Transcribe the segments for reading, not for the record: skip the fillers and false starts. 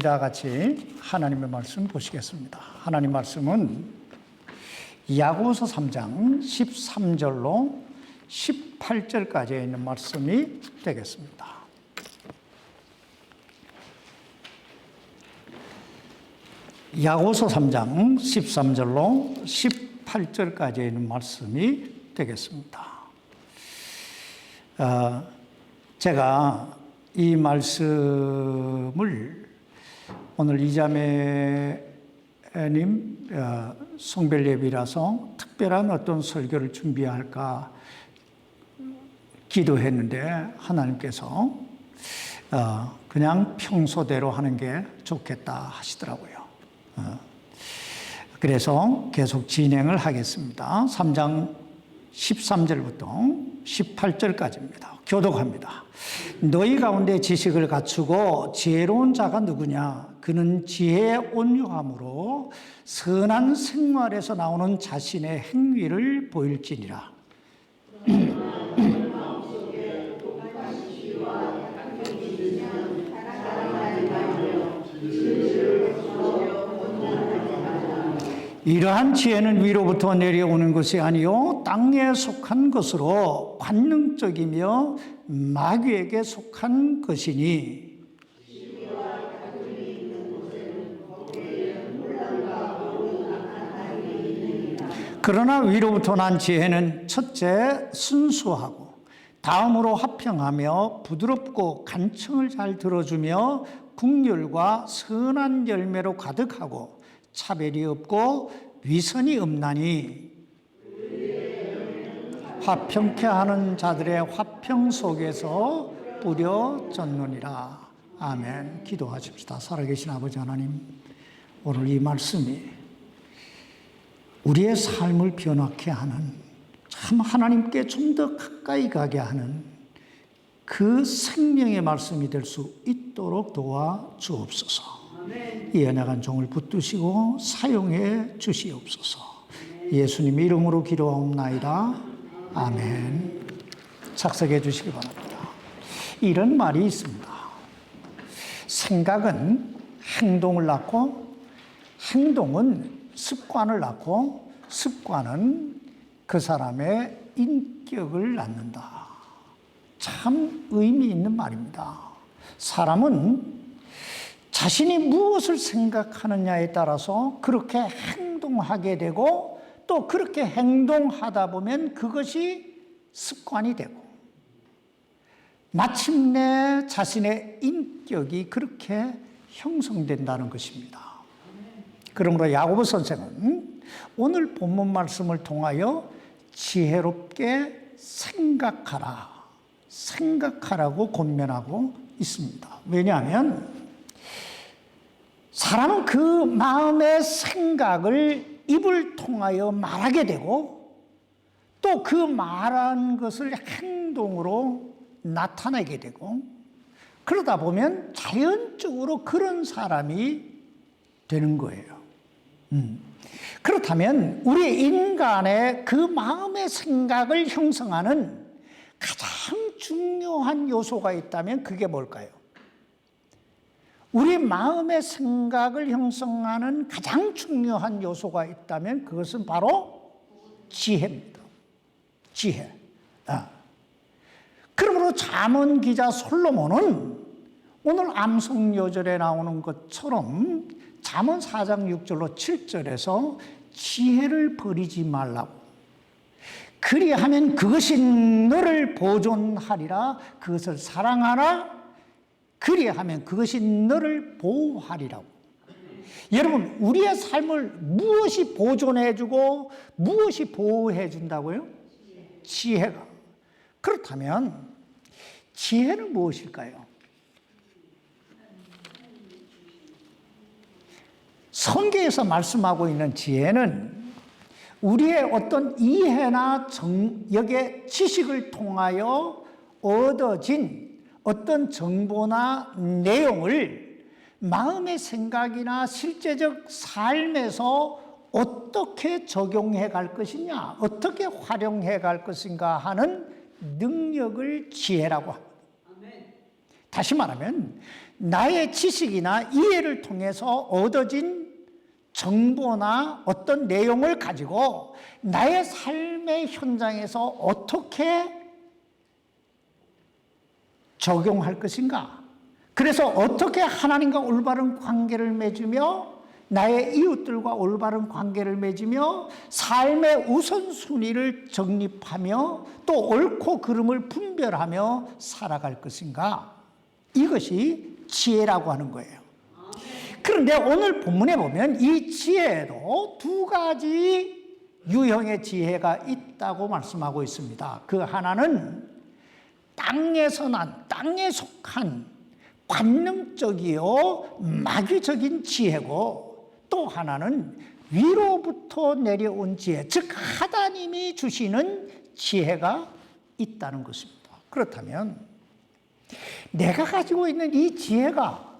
다 같이 하나님의 말씀 보시겠습니다. 하나님 말씀은 야고보서 3장 13절로 18절까지 있는 말씀이 되겠습니다. 야고보서 3장 13절로 18절까지 있는 말씀이 되겠습니다. 제가 이 말씀을 오늘 이자매님 성별 예비라서 특별한 어떤 설교를 준비할까 기도했는데 하나님께서 그냥 평소대로 하는 게 좋겠다 하시더라고요. 그래서 계속 진행을 하겠습니다. 3장 13절부터 18절까지입니다. 교독합니다. 너희 가운데 지식을 갖추고 지혜로운 자가 누구냐? 그는 지혜의 온유함으로 선한 생활에서 나오는 자신의 행위를 보일지니라. 이러한 지혜는 위로부터 내려오는 것이 아니요 땅에 속한 것으로 관능적이며 마귀에게 속한 것이니 그러나 위로부터 난 지혜는 첫째 순수하고 다음으로 화평하며 부드럽고 간청을 잘 들어주며 긍휼과 선한 열매로 가득하고 차별이 없고 위선이 없나니 화평케 하는 자들의 화평 속에서 뿌려졌느니라. 아멘. 기도하십시다. 살아계신 아버지 하나님, 오늘 이 말씀이 우리의 삶을 변화케 하는, 참 하나님께 좀 더 가까이 가게 하는 그 생명의 말씀이 될 수 있도록 도와주옵소서. 이 연약한 종을 붙드시고 사용해 주시옵소서. 예수님 이름으로 기도하옵나이다. 아멘. 착석해 주시기 바랍니다. 이런 말이 있습니다. 생각은 행동을 낳고 행동은 습관을 낳고 습관은 그 사람의 인격을 낳는다. 참 의미 있는 말입니다. 사람은 자신이 무엇을 생각하느냐에 따라서 그렇게 행동하게 되고 또 그렇게 행동하다 보면 그것이 습관이 되고 마침내 자신의 인격이 그렇게 형성된다는 것입니다. 그러므로 야고보 선생은 오늘 본문 말씀을 통하여 지혜롭게 생각하라고 권면하고 있습니다. 왜냐하면 사람은 그 마음의 생각을 입을 통하여 말하게 되고 또 그 말한 것을 행동으로 나타내게 되고 그러다 보면 자연적으로 그런 사람이 되는 거예요. 그렇다면 우리 인간의 그 마음의 생각을 형성하는 가장 중요한 요소가 있다면 그게 뭘까요? 우리 마음의 생각을 형성하는 가장 중요한 요소가 있다면 그것은 바로 지혜입니다. 지혜. 그러므로 잠언 기자 솔로몬은 오늘 암송요절에 나오는 것처럼 잠언 4장 6절로 7절에서 지혜를 버리지 말라고. 그리하면 그것이 너를 보존하리라. 그것을 사랑하라. 그리하면 그것이 너를 보호하리라고. 여러분, 우리의 삶을 무엇이 보존해주고 무엇이 보호해준다고요? 지혜가. 그렇다면 지혜는 무엇일까요? 성경에서 말씀하고 있는 지혜는 우리의 어떤 이해나 정역의 지식을 통하여 얻어진 어떤 정보나 내용을 마음의 생각이나 실제적 삶에서 어떻게 적용해 갈 것이냐, 어떻게 활용해 갈 것인가 하는 능력을 지혜라고 합니다. 다시 말하면 나의 지식이나 이해를 통해서 얻어진 정보나 어떤 내용을 가지고 나의 삶의 현장에서 어떻게 적용할 것인가? 그래서 어떻게 하나님과 올바른 관계를 맺으며 나의 이웃들과 올바른 관계를 맺으며 삶의 우선순위를 정립하며 또 옳고 그름을 분별하며 살아갈 것인가? 이것이 지혜라고 하는 거예요. 그런데 오늘 본문에 보면 이 지혜에도 두 가지 유형의 지혜가 있다고 말씀하고 있습니다. 그 하나는 땅에서 난, 땅에 속한 관능적이요 마귀적인 지혜고, 또 하나는 위로부터 내려온 지혜, 즉 하나님이 주시는 지혜가 있다는 것입니다. 그렇다면 내가 가지고 있는 이 지혜가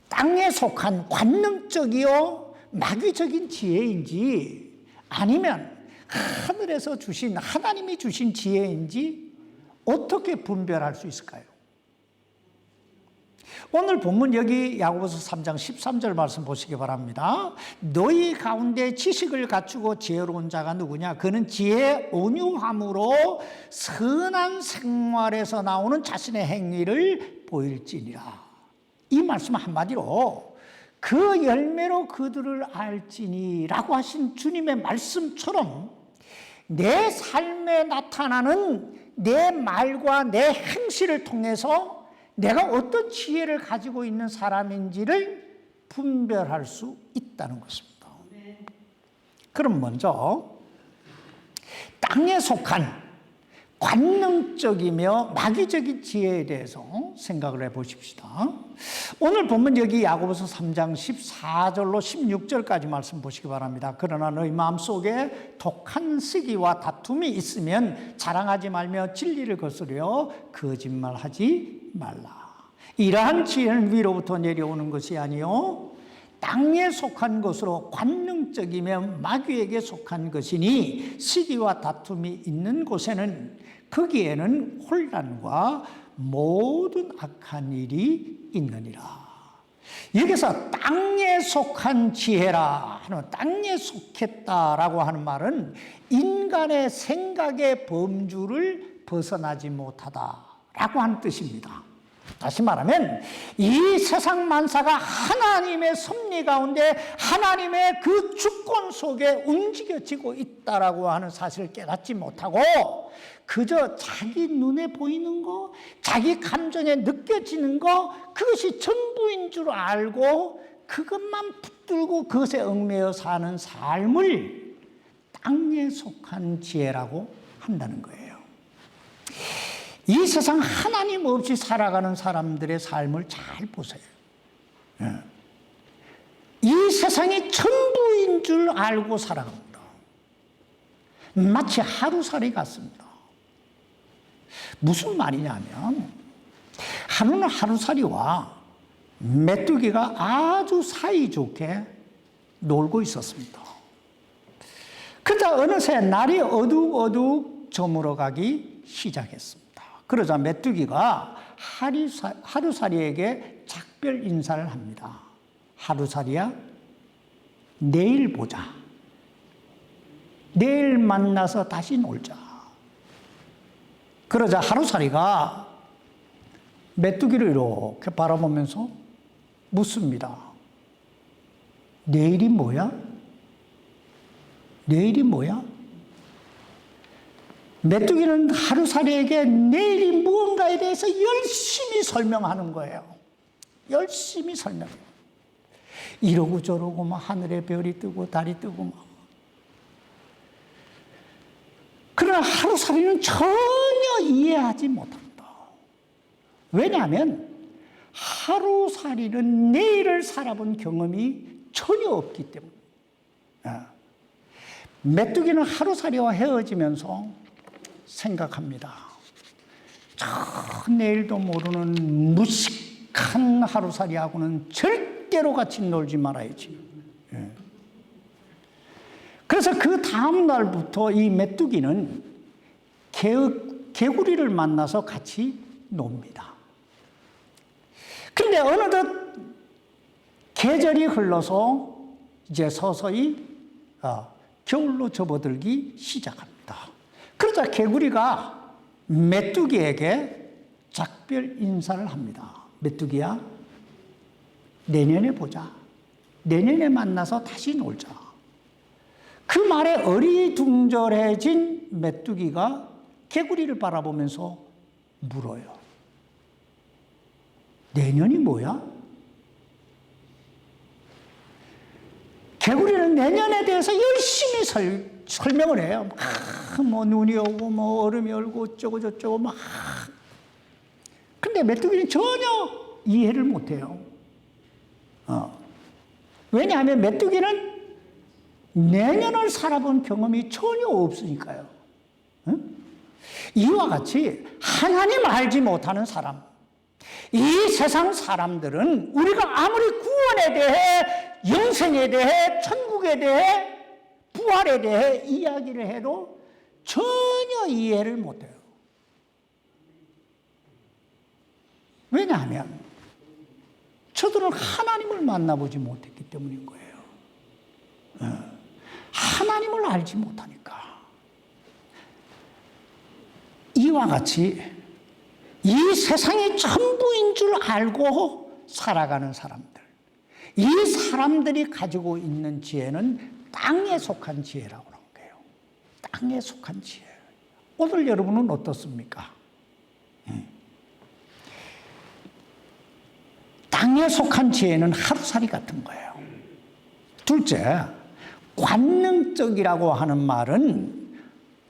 땅에 속한 관능적이요 마귀적인 지혜인지 아니면 하늘에서 주신, 하나님이 주신 지혜인지 어떻게 분별할 수 있을까요? 오늘 본문 여기 야고보서 3장 13절 말씀 보시기 바랍니다. 너희 가운데 지식을 갖추고 지혜로운 자가 누구냐? 그는 지혜의 온유함으로 선한 생활에서 나오는 자신의 행위를 보일지니라. 이 말씀 한마디로 그 열매로 그들을 알지니라고 하신 주님의 말씀처럼 내 삶에 나타나는 내 말과 내 행실을 통해서 내가 어떤 지혜를 가지고 있는 사람인지를 분별할 수 있다는 것입니다. 그럼 먼저 땅에 속한 관능적이며 마귀적인 지혜에 대해서 생각을 해보십시다. 오늘 보면 여기 야고보서 3장 14절로 16절까지 말씀 보시기 바랍니다. 그러나 너희 마음속에 독한 시기와 다툼이 있으면 자랑하지 말며 진리를 거스려 거짓말하지 말라. 이러한 지혜는 위로부터 내려오는 것이 아니요 땅에 속한 것으로 관능적이며 마귀에게 속한 것이니 시기와 다툼이 있는 곳에는 거기에는 혼란과 모든 악한 일이 있느니라. 여기서 땅에 속한 지혜라 하는, 땅에 속했다라고 하는 말은 인간의 생각의 범주를 벗어나지 못하다라고 하는 뜻입니다. 다시 말하면 이 세상 만사가 하나님의 섭리 가운데 하나님의 그 주권 속에 움직여지고 있다라고 하는 사실을 깨닫지 못하고 그저 자기 눈에 보이는 거, 자기 감정에 느껴지는 거, 그것이 전부인 줄 알고 그것만 붙들고 그것에 얽매여 사는 삶을 땅에 속한 지혜라고 한다는 거예요. 이 세상 하나님 없이 살아가는 사람들의 삶을 잘 보세요. 이 세상이 전부인 줄 알고 살아갑니다. 마치 하루살이 같습니다. 무슨 말이냐면 하루는 하루살이와 메뚜기가 아주 사이좋게 놀고 있었습니다. 그러다 어느새 날이 어둑어둑 저물어가기 시작했습니다. 그러자 메뚜기가 하루살이에게 작별 인사를 합니다. 하루살이야, 내일 보자. 내일 만나서 다시 놀자. 그러자 하루살이가 메뚜기를 이렇게 바라보면서 묻습니다. 내일이 뭐야? 내일이 뭐야? 메뚜기는 하루살이에게 내일이 무언가에 대해서 열심히 설명하는 거예요. 열심히 설명해요. 이러고 저러고 막 하늘에 별이 뜨고 달이 뜨고 막. 그러나 하루살이는 전혀 이해하지 못합니다. 왜냐하면 하루살이는 내일을 살아본 경험이 전혀 없기 때문에. 메뚜기는 하루살이와 헤어지면서 생각합니다. 저 내일도 모르는 무식한 하루살이하고는 절대로 같이 놀지 말아야지. 그래서 그 다음 날부터 이 메뚜기는 개구리를 만나서 같이 놉니다. 그런데 어느덧 계절이 흘러서 이제 서서히 겨울로 접어들기 시작합니다. 그러자 개구리가 메뚜기에게 작별 인사를 합니다. 메뚜기야, 내년에 보자. 내년에 만나서 다시 놀자. 그 말에 어리둥절해진 메뚜기가 개구리를 바라보면서 물어요. 내년이 뭐야? 개구리는 내년에 대해서 열심히 설명을 해요. 뭐 눈이 오고 뭐 얼음이 얼고 어쩌고 저쩌고 막. 근데 메뚜기는 전혀 이해를 못해요. 왜냐하면 메뚜기는 내년을 살아본 경험이 전혀 없으니까요. 이와 같이 하나님을 알지 못하는 사람, 이 세상 사람들은 우리가 아무리 구원에 대해, 영생에 대해, 천국에 대해, 부활에 대해 이야기를 해도 전혀 이해를 못해요. 왜냐하면 저들은 하나님을 만나보지 못했기 때문인 거예요. 하나님을 알지 못하니까. 이와 같이 이 세상이 전부인 줄 알고 살아가는 사람들, 이 사람들이 가지고 있는 지혜는 땅에 속한 지혜라고 하는 거예요. 땅에 속한 지혜. 오늘 여러분은 어떻습니까? 땅에 속한 지혜는 하루살이 같은 거예요. 둘째, 관능적이라고 하는 말은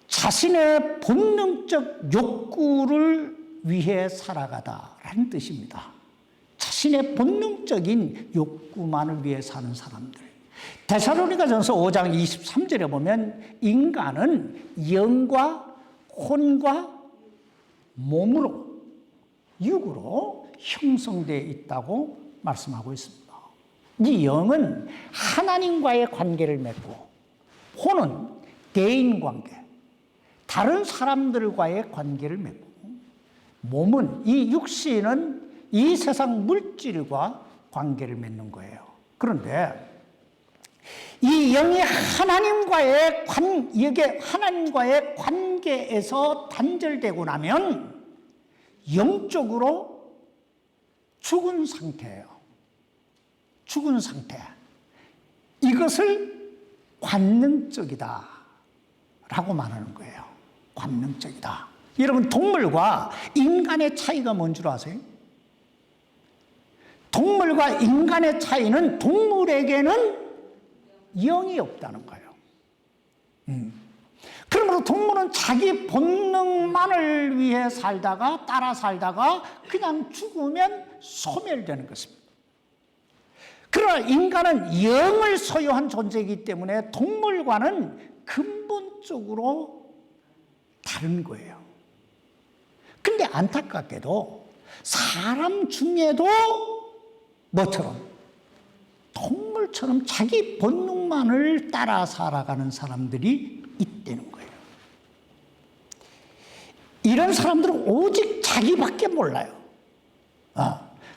자신의 본능적 욕구를 위해 살아가다라는 뜻입니다. 자신의 본능적인 욕구만을 위해 사는 사람들. 데살로니가전서 5장 23절에 보면 인간은 영과 혼과 몸으로, 육으로 형성되어 있다고 말씀하고 있습니다. 이 영은 하나님과의 관계를 맺고, 혼은 대인관계, 다른 사람들과의 관계를 맺고, 몸은, 이 육신은 이 세상 물질과 관계를 맺는 거예요. 그런데 이 영이 하나님과의 관계에서 단절되고 나면 영적으로 죽은 상태예요. 죽은 상태. 이것을 관능적이다 라고 말하는 거예요. 관능적이다. 여러분, 동물과 인간의 차이가 뭔 줄 아세요? 동물과 인간의 차이는 동물에게는 영이 없다는 거예요. 그러므로 동물은 자기 본능만을 위해 살다가, 따라 살다가 그냥 죽으면 소멸되는 것입니다. 그러나 인간은 영을 소유한 존재이기 때문에 동물과는 근본적으로 다른 거예요. 근데 안타깝게도 사람 중에도 뭐처럼, 동물처럼 자기 본능만을 따라 살아가는 사람들이 있다는 거예요. 이런 사람들은 오직 자기밖에 몰라요.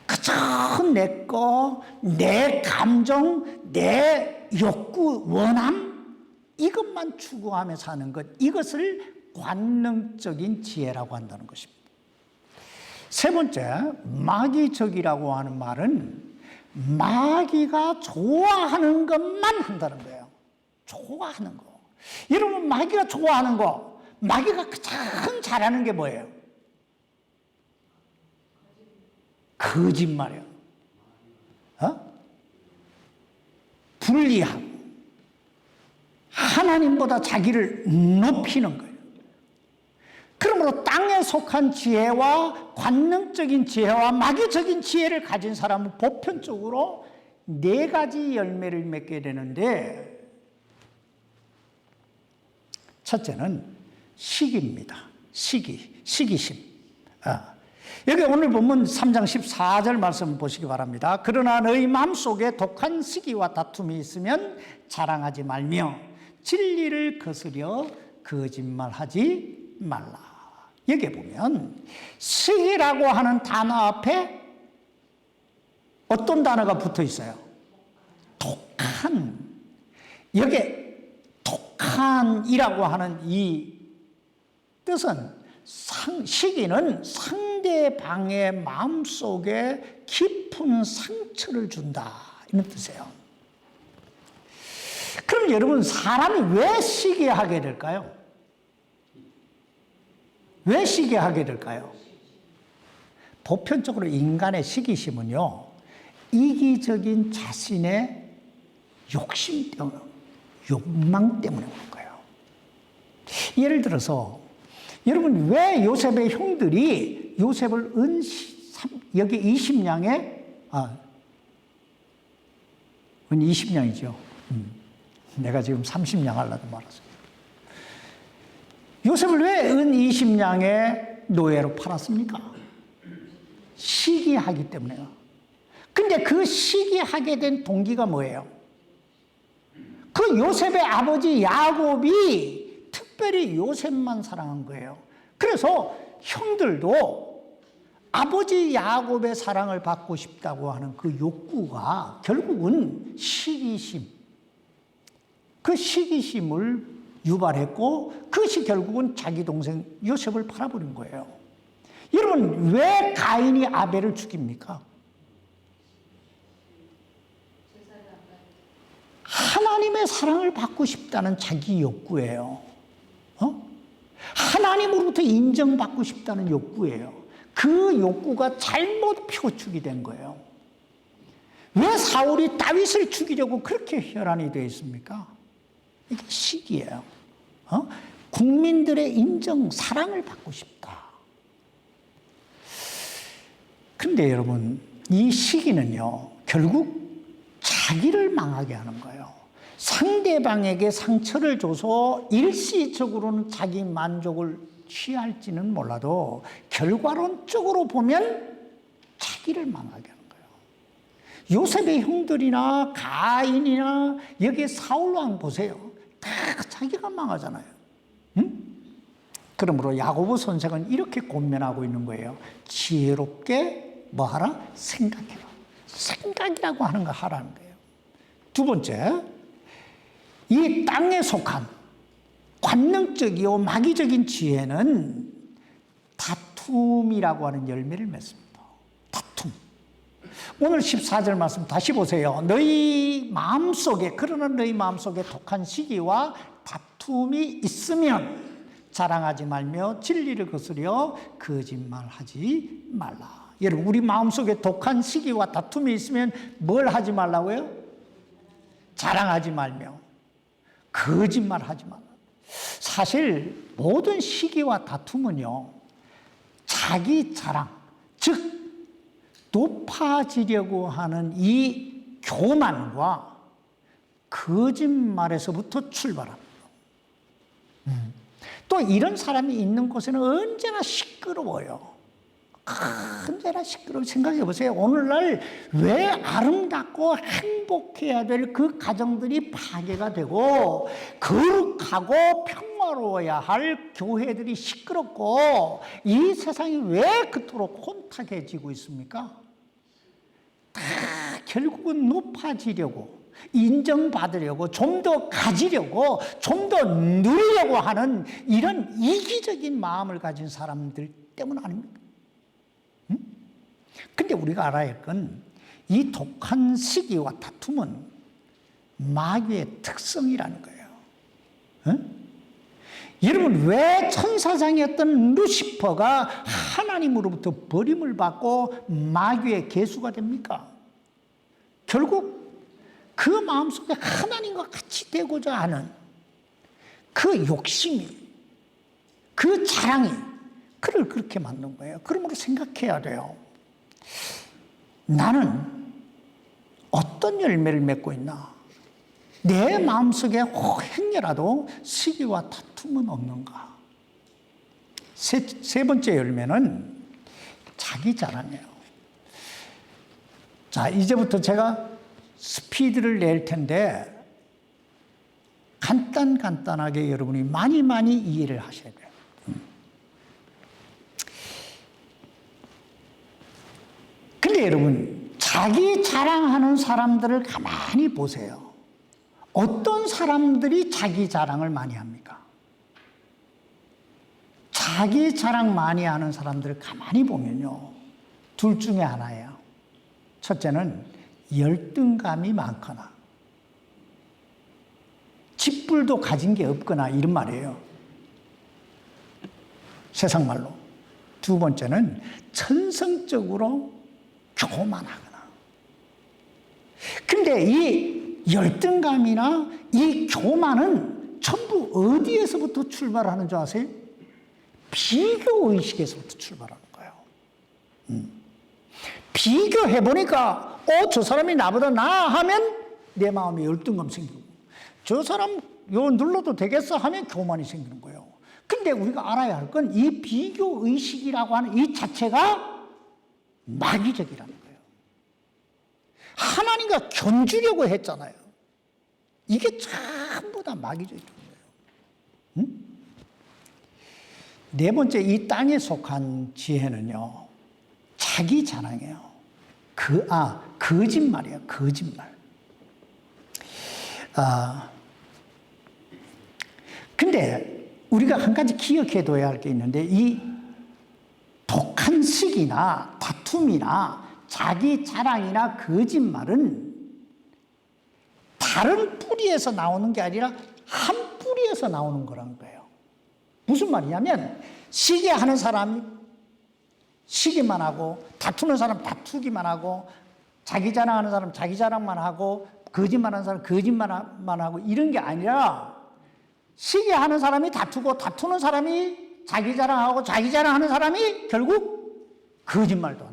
그저 내 거, 내 감정, 내 욕구, 원함, 이것만 추구하며 사는 것, 이것을 관능적인 지혜라고 한다는 것입니다. 세 번째, 마귀적이라고 하는 말은 마귀가 좋아하는 것만 한다는 거예요. 좋아하는 거. 여러분, 마귀가 좋아하는 거, 마귀가 가장 잘하는 게 뭐예요? 거짓말이에요. 불리하고 하나님보다 자기를 높이는 거예요. 그러므로 땅에 속한 지혜와 관능적인 지혜와 마귀적인 지혜를 가진 사람은 보편적으로 네 가지 열매를 맺게 되는데, 첫째는 시기입니다. 시기심. 여기 오늘 본문 3장 14절 말씀 보시기 바랍니다. 그러나 너희 마음속에 독한 시기와 다툼이 있으면 자랑하지 말며 진리를 거스려 거짓말하지 말라. 여기 보면 시기라고 하는 단어 앞에 어떤 단어가 붙어 있어요? 독한. 여기에 독한이라고 하는 이 뜻은 시기는 상대방의 마음속에 깊은 상처를 준다, 이런 뜻이에요. 그럼 여러분, 사람이 왜 시기하게 될까요? 왜 시기하게 될까요? 보편적으로 인간의 시기심은요, 이기적인 자신의 욕심 때문에, 욕망 때문에 오는 거예요. 예를 들어서 여러분, 왜 요셉의 형들이 요셉을 여기 20냥에 은 20냥이죠. 내가 지금 30냥 하려고 말았어요. 요셉을 왜 은 20냥의 노예로 팔았습니까? 시기하기 때문에요. 근데 그 시기하게 된 동기가 뭐예요? 그 요셉의 아버지 야곱이 특별히 요셉만 사랑한 거예요. 그래서 형들도 아버지 야곱의 사랑을 받고 싶다고 하는 그 욕구가 결국은 시기심, 그 시기심을 유발했고, 그것이 결국은 자기 동생 요셉을 팔아버린 거예요. 여러분, 왜 가인이 아벨을 죽입니까? 하나님의 사랑을 받고 싶다는 자기 욕구예요. 하나님으로부터 인정받고 싶다는 욕구예요. 그 욕구가 잘못 표축이 된 거예요. 왜 사울이 다윗을 죽이려고 그렇게 혈안이 되어 있습니까? 이게 시기예요. 국민들의 인정, 사랑을 받고 싶다. 근데 여러분, 이 시기는요, 결국 자기를 망하게 하는 거예요. 상대방에게 상처를 줘서 일시적으로는 자기 만족을 취할지는 몰라도 결과론적으로 보면 자기를 망하게 하는 거예요. 요셉의 형들이나 가인이나 여기 사울왕 보세요. 다 자기가 망하잖아요. 응? 그러므로 야고보 선생은 이렇게 권면하고 있는 거예요. 지혜롭게 뭐하라? 생각해라. 생각이라고 하는 거 하라는 거예요. 두 번째, 이 땅에 속한 관능적이요 마귀적인 지혜는 다툼이라고 하는 열매를 맺습니다. 다툼. 오늘 14절 말씀 다시 보세요. 너희 마음속에, 그러나 너희 마음속에 독한 시기와 다툼이 있으면 자랑하지 말며 진리를 거스려 거짓말하지 말라. 여러분, 우리 마음속에 독한 시기와 다툼이 있으면 뭘 하지 말라고요? 자랑하지 말며 거짓말하지 말라. 사실 모든 시기와 다툼은요, 자기 자랑, 즉 높아지려고 하는 이 교만과 거짓말에서부터 출발합니다. 또 이런 사람이 있는 곳에는 언제나 시끄러워요. 언제나 시끄러워. 생각해 보세요. 오늘날 왜 아름답고 행복해야 될 그 가정들이 파괴가 되고, 거룩하고 평화로워야 할 교회들이 시끄럽고, 이 세상이 왜 그토록 혼탁해지고 있습니까? 다 결국은 높아지려고, 인정받으려고, 좀 더 가지려고, 좀 더 누리려고 하는 이런 이기적인 마음을 가진 사람들 때문 아닙니까? 근데 우리가 알아야 할 건, 이 독한 시기와 다툼은 마귀의 특성이라는 거예요. 여러분, 왜 천사장이었던 루시퍼가 하나님으로부터 버림을 받고 마귀의 계수가 됩니까? 결국 그 마음속에 하나님과 같이 되고자 하는 그 욕심이, 그 자랑이 그를 그렇게 만든 거예요. 그러므로 생각해야 돼요. 나는 어떤 열매를 맺고 있나? 내 마음속에 행여라도 시기와 다툼은 없는가? 세 번째 열매는 자기 자랑이에요. 자, 이제부터 제가 스피드를 낼 텐데 간단하게 여러분이 많이 이해를 하셔야 돼요. 근데 여러분, 자기 자랑하는 사람들을 가만히 보세요. 어떤 사람들이 자기 자랑을 많이 합니까? 자기 자랑 많이 하는 사람들을 가만히 보면요, 둘 중에 하나예요. 첫째는 열등감이 많거나 직불도 가진 게 없거나 이런 말이에요. 세상 말로. 두 번째는 천성적으로 교만하거나. 근데 이 열등감이나 이 교만은 전부 어디에서부터 출발하는 줄 아세요? 비교의식에서부터 출발하는 거예요. 비교해보니까 저 사람이 나보다 나아 하면 내 마음에 열등감 생기고, 저 사람 요 눌러도 되겠어 하면 교만이 생기는 거예요. 근데 우리가 알아야 할 건 이 비교의식이라고 하는 이 자체가 마귀적이라는 거예요. 하나님과 견주려고 했잖아요. 이게 전부 다 마귀적인 거예요. 네 번째, 이 땅에 속한 지혜는요, 자기 자랑이에요. 거짓말이에요. 거짓말. 근데 우리가 한 가지 기억해둬야 할 게 있는데, 이 독한 시기나 다툼이나 자기 자랑이나 거짓말은 다른 뿌리에서 나오는 게 아니라 한 뿌리에서 나오는 거란 거예요. 무슨 말이냐면, 시기하는 사람이 시기만 하고, 다투는 사람 다투기만 하고, 자기 자랑하는 사람 자기 자랑만 하고, 거짓말하는 사람 거짓말만 하고, 이런 게 아니라 시기하는 사람이 다투고, 다투는 사람이 자기 자랑하고, 자기 자랑하는 사람이 결국 거짓말도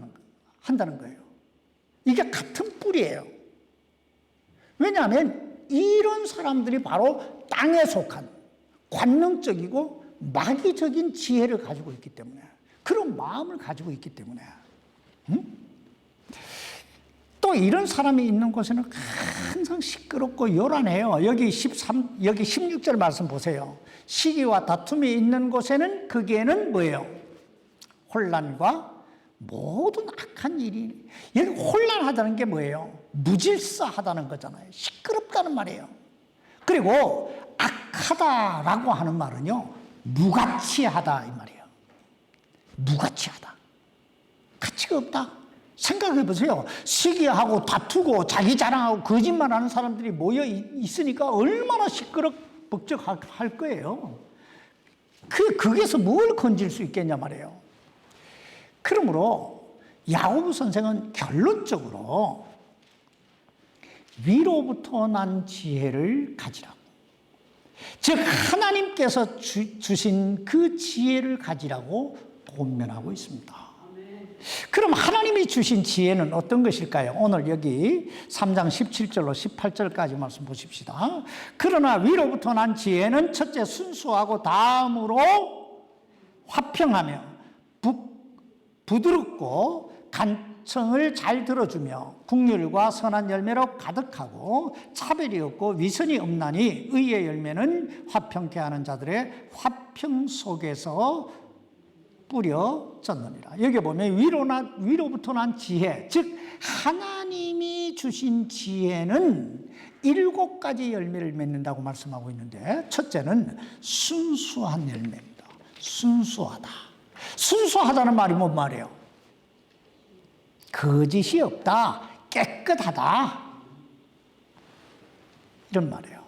한다는 거예요. 이게 같은 뿌리예요. 왜냐하면 이런 사람들이 바로 땅에 속한 관능적이고 마귀적인 지혜를 가지고 있기 때문에, 그런 마음을 가지고 있기 때문에. 또 이런 사람이 있는 곳에는 항상 시끄럽고 요란해요. 여기 16절 말씀 보세요. 시기와 다툼이 있는 곳에는 거기에는 뭐예요? 혼란과 모든 악한 일이. 여기 혼란하다는 게 뭐예요? 무질서하다는 거잖아요. 시끄럽다는 말이에요. 그리고 악하다라고 하는 말은요, 무가치하다 이 말이에요. 무가치하다. 가치가 없다. 생각해 보세요. 시기하고 다투고 자기 자랑하고 거짓말하는 사람들이 모여 있으니까 얼마나 시끄럽벅적할 거예요. 거기에서 뭘 건질 수 있겠냐 말이에요. 그러므로 야고보 선생은 결론적으로 위로부터 난 지혜를 가지라고, 즉 하나님께서 주신 그 지혜를 가지라고 권면하고 있습니다. 그럼 하나님이 주신 지혜는 어떤 것일까요? 오늘 여기 3장 17절로 18절까지 말씀 보십시다. 그러나 위로부터 난 지혜는 첫째 순수하고 다음으로 화평하며 부드럽고 간청을 잘 들어주며 긍휼과 선한 열매로 가득하고 차별이 없고 위선이 없나니 의의 열매는 화평케 하는 자들의 화평 속에서 뿌려졌느니라. 여기 보면 위로부터 난 지혜, 즉 하나님이 주신 지혜는 7가지 열매를 맺는다고 말씀하고 있는데, 첫째는 순수한 열매입니다. 순수하다. 순수하다는 말이 뭔 말이에요? 거짓이 없다, 깨끗하다, 이런 말이에요.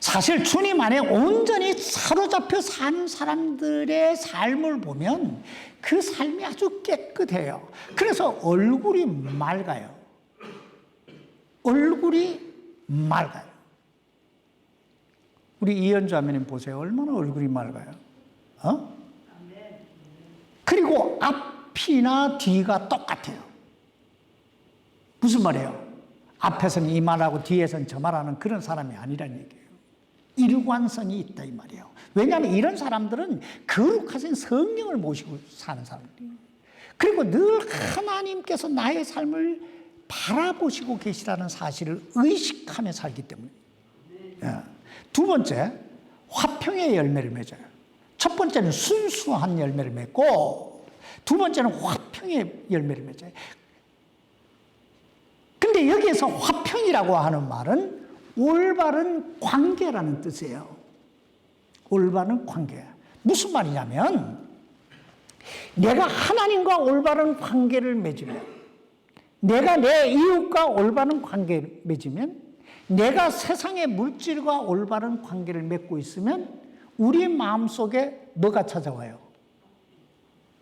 사실 주님 안에 온전히 사로잡혀 사는 사람들의 삶을 보면 그 삶이 아주 깨끗해요. 그래서 얼굴이 맑아요. 얼굴이 맑아요. 우리 이현주 아멘님 보세요. 얼마나 얼굴이 맑아요. 그리고 앞이나 뒤가 똑같아요. 무슨 말이에요? 앞에서는 이 말하고 뒤에서는 저 말하는 그런 사람이 아니라는 얘기예요. 일관성이 있다 이 말이에요. 왜냐하면 이런 사람들은 거룩하신 성령을 모시고 사는 사람들이에요. 그리고 늘 하나님께서 나의 삶을 바라보시고 계시라는 사실을 의식하며 살기 때문에. 두 번째, 화평의 열매를 맺어요. 첫 번째는 순수한 열매를 맺고, 두 번째는 화평의 열매를 맺어요. 근데 여기에서 화평이라고 하는 말은 올바른 관계라는 뜻이에요. 올바른 관계. 무슨 말이냐면 내가 하나님과 올바른 관계를 맺으면, 내가 내 이웃과 올바른 관계를 맺으면, 내가 세상의 물질과 올바른 관계를 맺고 있으면 우리 마음속에 뭐가 찾아와요?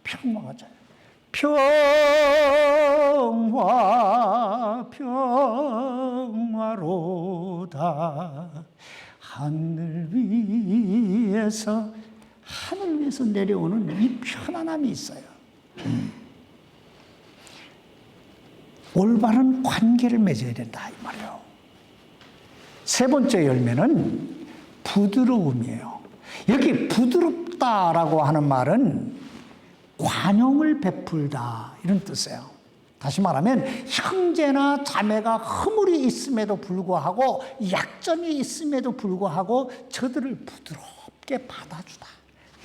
평화가 찾아와요. 평화 평화로다. 하늘 위에서 내려오는 이 편안함이 있어요. 올바른 관계를 맺어야 된다 이 말이에요. 세 번째 열매는 부드러움이에요. 여기 부드럽다라고 하는 말은 관용을 베풀다 이런 뜻이에요. 다시 말하면 형제나 자매가 허물이 있음에도 불구하고, 약점이 있음에도 불구하고 저들을 부드럽게 받아주다,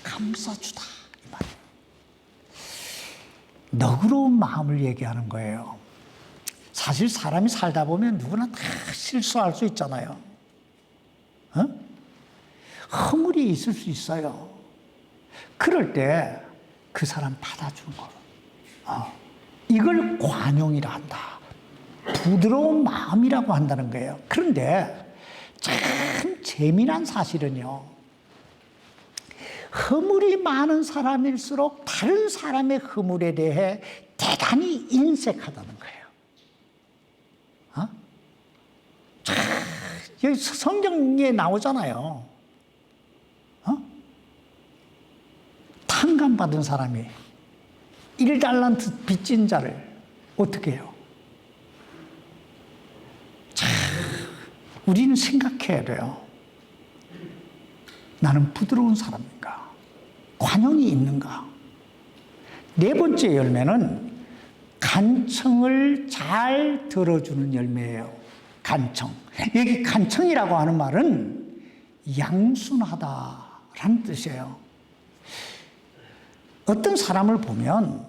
감싸주다 이 말이에요. 너그러운 마음을 얘기하는 거예요. 사실 사람이 살다 보면 누구나 다 실수할 수 있잖아요. 허물이 있을 수 있어요. 그럴 때 그 사람 받아주는 거, 이걸 관용이라 한다. 부드러운 마음이라고 한다는 거예요. 그런데 참 재미난 사실은요, 허물이 많은 사람일수록 다른 사람의 허물에 대해 대단히 인색하다는 거예요. 여기 성경에 나오잖아요. 탕감받은 사람이 1달란트 빚진 자를 어떻게 해요? 참, 우리는 생각해야 돼요. 나는 부드러운 사람인가? 관용이 있는가? 네 번째 열매는 간청을 잘 들어주는 열매예요. 간청. 여기 간청이라고 하는 말은 양순하다라는 뜻이에요. 어떤 사람을 보면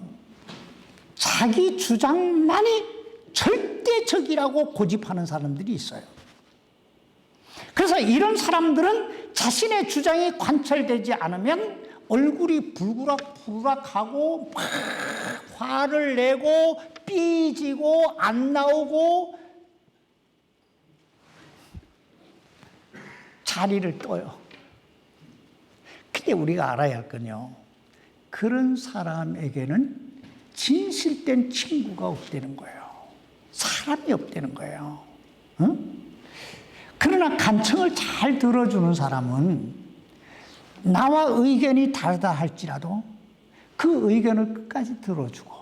자기 주장만이 절대적이라고 고집하는 사람들이 있어요. 그래서 이런 사람들은 자신의 주장이 관철되지 않으면 얼굴이 불그락불그락하고 막 화를 내고 삐지고 안 나오고 자리를 떠요. 근데 우리가 알아야 할 건요, 그런 사람에게는 진실된 친구가 없다는 거예요. 사람이 없다는 거예요. 그러나 간청을 잘 들어주는 사람은 나와 의견이 다르다 할지라도 그 의견을 끝까지 들어주고,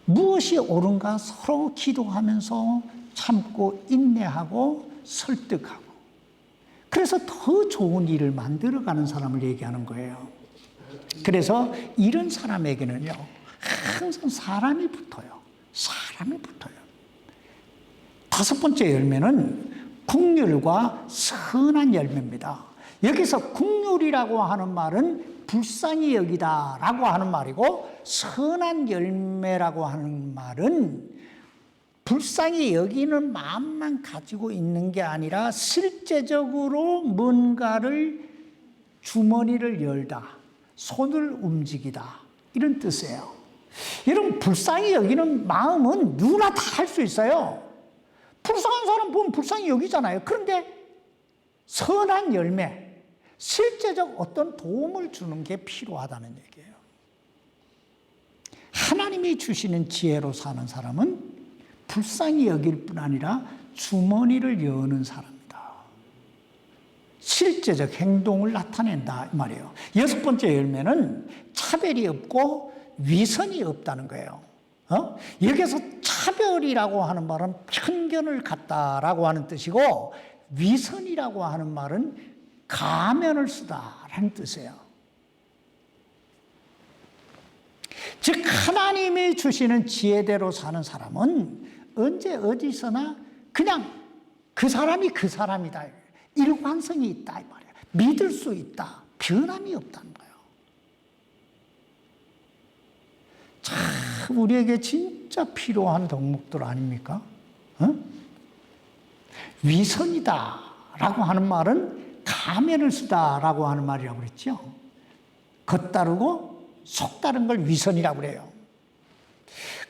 무엇이 옳은가 서로 기도하면서 참고 인내하고 설득하고, 그래서 더 좋은 일을 만들어가는 사람을 얘기하는 거예요. 그래서 이런 사람에게는요, 항상 사람이 붙어요. 사람이 붙어요. 다섯 번째 열매는 긍휼과 선한 열매입니다. 여기서 긍휼이라고 하는 말은 불쌍히 여기다라고 하는 말이고, 선한 열매라고 하는 말은 불쌍히 여기는 마음만 가지고 있는 게 아니라 실제적으로 뭔가를, 주머니를 열다, 손을 움직이다, 이런 뜻이에요. 여러분, 불쌍히 여기는 마음은 누구나 다 할 수 있어요. 불쌍한 사람 보면 불쌍히 여기잖아요. 그런데 선한 열매, 실제적 어떤 도움을 주는 게 필요하다는 얘기예요. 하나님이 주시는 지혜로 사는 사람은 불쌍히 여길 뿐 아니라 주머니를 여는 사람이다. 실제적 행동을 나타낸다 이 말이에요. 여섯 번째 열매는 차별이 없고 위선이 없다는 거예요. 여기서 차별이라고 하는 말은 편견을 갖다라고 하는 뜻이고, 위선이라고 하는 말은 가면을 쓰다라는 뜻이에요. 즉 하나님이 주시는 지혜대로 사는 사람은 언제 어디서나 그냥 그 사람이 그 사람이다, 일관성이 있다 이 말이에요. 믿을 수 있다, 변함이 없다는 거예요. 참 우리에게 진짜 필요한 덕목들 아닙니까? 위선이다라고 하는 말은 가면을 쓰다라고 하는 말이라고 그랬죠. 겉다르고 속다른 걸 위선이라고 그래요.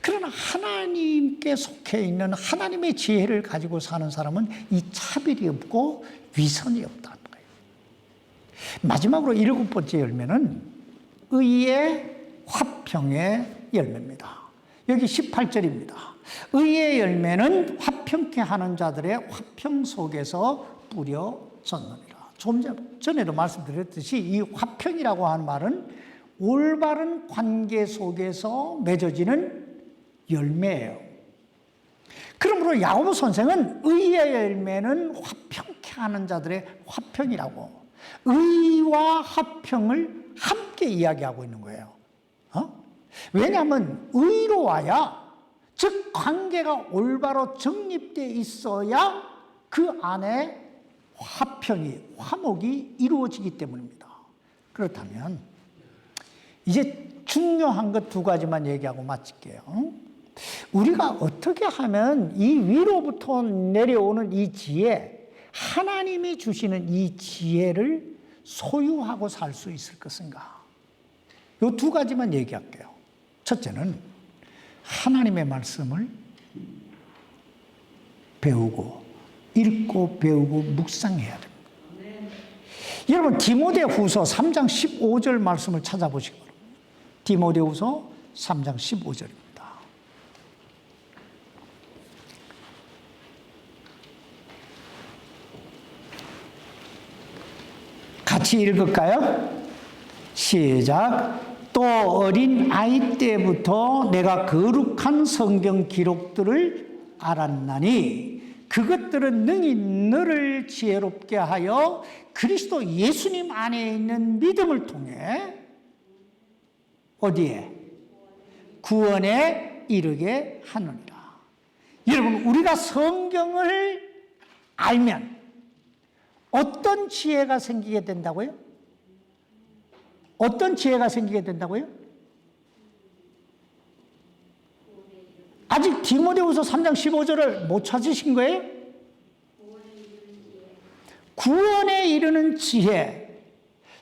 그러나 하나님께 속해 있는 하나님의 지혜를 가지고 사는 사람은 이 차별이 없고 위선이 없다는 거예요. 마지막으로 7번째 열매는 의의 화평의 열매입니다. 여기 18절입니다. 의의 열매는 화평케 하는 자들의 화평 속에서 뿌려졌느니라. 좀 전에도 말씀드렸듯이 이 화평이라고 하는 말은 올바른 관계 속에서 맺어지는 열매예요. 그러므로 야고보 선생은 의의 열매는 화평케 하는 자들의 화평이라고, 의와 화평을 함께 이야기하고 있는 거예요. 왜냐하면 의로와야, 즉 관계가 올바로 정립되어 있어야 그 안에 화평이, 화목이 이루어지기 때문입니다. 그렇다면 이제 중요한 것 2가지만 얘기하고 마칠게요. 우리가 어떻게 하면 이 위로부터 내려오는 이 지혜, 하나님이 주시는 이 지혜를 소유하고 살 수 있을 것인가? 이 2가지만 얘기할게요. 첫째는 하나님의 말씀을 배우고, 읽고 배우고 묵상해야 됩니다. 여러분, 디모데후서 3장 15절 말씀을 찾아보시기 바랍니다. 디모데후서 3장 15절입니다. 같이 읽을까요? 시작. 또 어린 아이 때부터 내가 거룩한 성경 기록들을 알았나니 그것들은 능히 너를 지혜롭게 하여 그리스도 예수님 안에 있는 믿음을 통해 어디에? 구원에 이르게 하느니라. 여러분, 우리가 성경을 알면 어떤 지혜가 생기게 된다고요? 어떤 지혜가 생기게 된다고요? 아직 디모데후서 3장 15절을 못 찾으신 거예요? 구원에 이르는 지혜.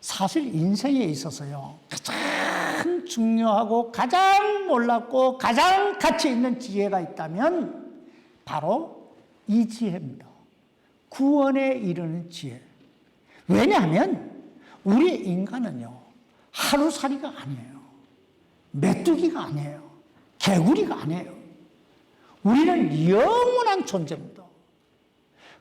사실 인생에 있어서요, 가장 중요하고 가장 놀랍고 가장 가치 있는 지혜가 있다면 바로 이 지혜입니다. 구원에 이르는 지혜. 왜냐하면 우리 인간은요, 하루살이가 아니에요. 메뚜기가 아니에요. 개구리가 아니에요. 우리는 영원한 존재입니다.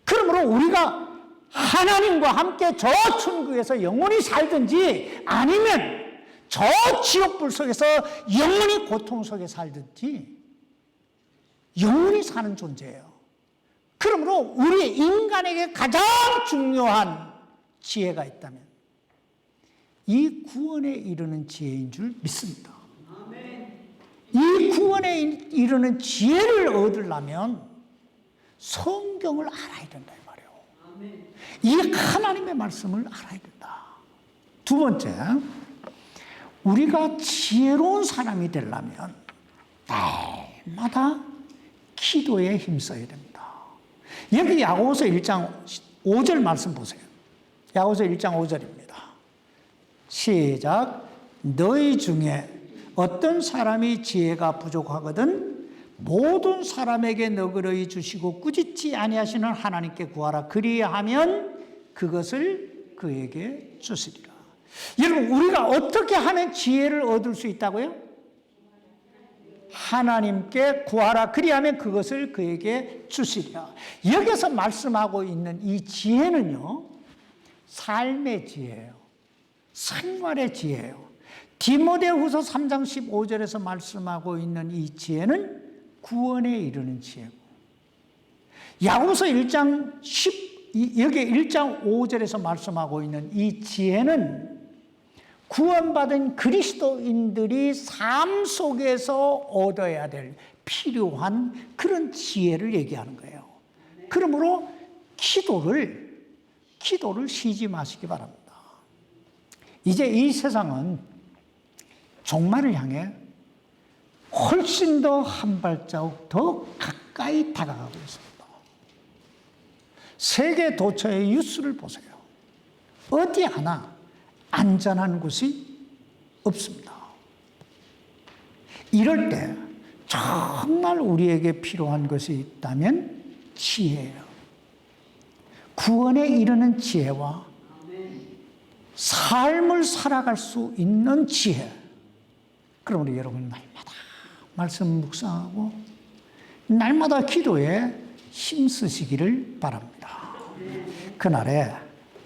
그러므로 우리가 하나님과 함께 저 천국에서 영원히 살든지 아니면 저 지옥불 속에서 영원히 고통 속에 살든지 영원히 사는 존재예요. 그러므로 우리 인간에게 가장 중요한 지혜가 있다면 이 구원에 이르는 지혜인 줄 믿습니다. 이 구원에 이르는 지혜를 얻으려면 성경을 알아야 된다 이 말이에요. 이 하나님의 말씀을 알아야 된다. 2번째, 우리가 지혜로운 사람이 되려면 날마다 기도에 힘써야 됩니다. 여기 야고보서 1장 5절 말씀 보세요. 야고보서 1장 5절입니다. 시작. 너희 중에 어떤 사람이 지혜가 부족하거든 모든 사람에게 너그러이 주시고 꾸짖지 아니하시는 하나님께 구하라. 그리하면 그것을 그에게 주시리라. 여러분, 우리가 어떻게 하면 지혜를 얻을 수 있다고요? 하나님께 구하라. 그리하면 그것을 그에게 주시리라. 여기서 말씀하고 있는 이 지혜는요, 삶의 지혜예요. 생활의 지혜예요. 디모데후서 3장 15절에서 말씀하고 있는 이 지혜는 구원에 이르는 지혜고, 야고보서 1장 여기 1장 5절에서 말씀하고 있는 이 지혜는 구원받은 그리스도인들이 삶 속에서 얻어야 될 필요한 그런 지혜를 얘기하는 거예요. 그러므로 기도를 쉬지 마시기 바랍니다. 이제 이 세상은 종말을 향해 훨씬 더 한 발자국 더 가까이 다가가고 있습니다. 세계 도처의 뉴스를 보세요. 어디 하나 안전한 곳이 없습니다. 이럴 때 정말 우리에게 필요한 것이 있다면 지혜예요. 구원에 이르는 지혜와 삶을 살아갈 수 있는 지혜. 그러므로 여러분 날마다 말씀 묵상하고 날마다 기도에 힘쓰시기를 바랍니다. 그날에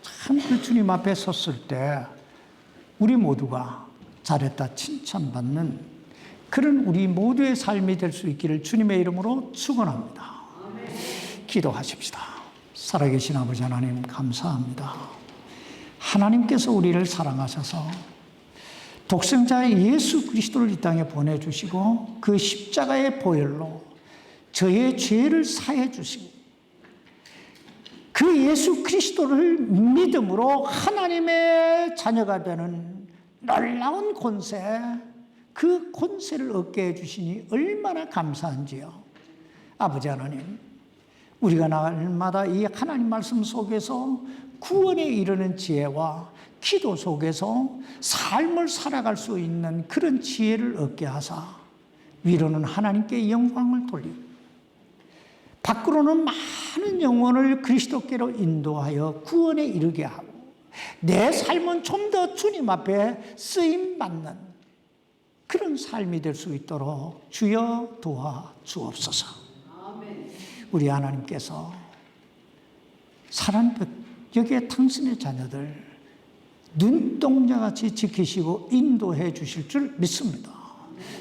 참 그 주님 앞에 섰을 때 우리 모두가 잘했다 칭찬받는 그런 우리 모두의 삶이 될 수 있기를 주님의 이름으로 축원합니다. 기도하십시다. 살아계신 아버지 하나님 감사합니다. 하나님께서 우리를 사랑하셔서 독생자의 예수 그리스도를 이 땅에 보내주시고 그 십자가의 보혈로 저의 죄를 사해 주시고 그 예수 그리스도를 믿음으로 하나님의 자녀가 되는 놀라운 권세, 그 권세를 얻게 해주시니 얼마나 감사한지요. 아버지 하나님, 우리가 날마다 이 하나님 말씀 속에서 구원에 이르는 지혜와 기도 속에서 삶을 살아갈 수 있는 그런 지혜를 얻게 하사 위로는 하나님께 영광을 돌리고 밖으로는 많은 영혼을 그리스도께로 인도하여 구원에 이르게 하고 내 삶은 좀 더 주님 앞에 쓰임받는 그런 삶이 될 수 있도록 주여 도와 주옵소서. 우리 하나님께서 사랑받 여기에 당신의 자녀들 눈동자같이 지키시고 인도해 주실 줄 믿습니다.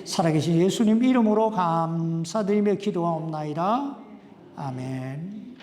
살아계신 예수님 이름으로 감사드리며 기도하옵나이다. 아멘.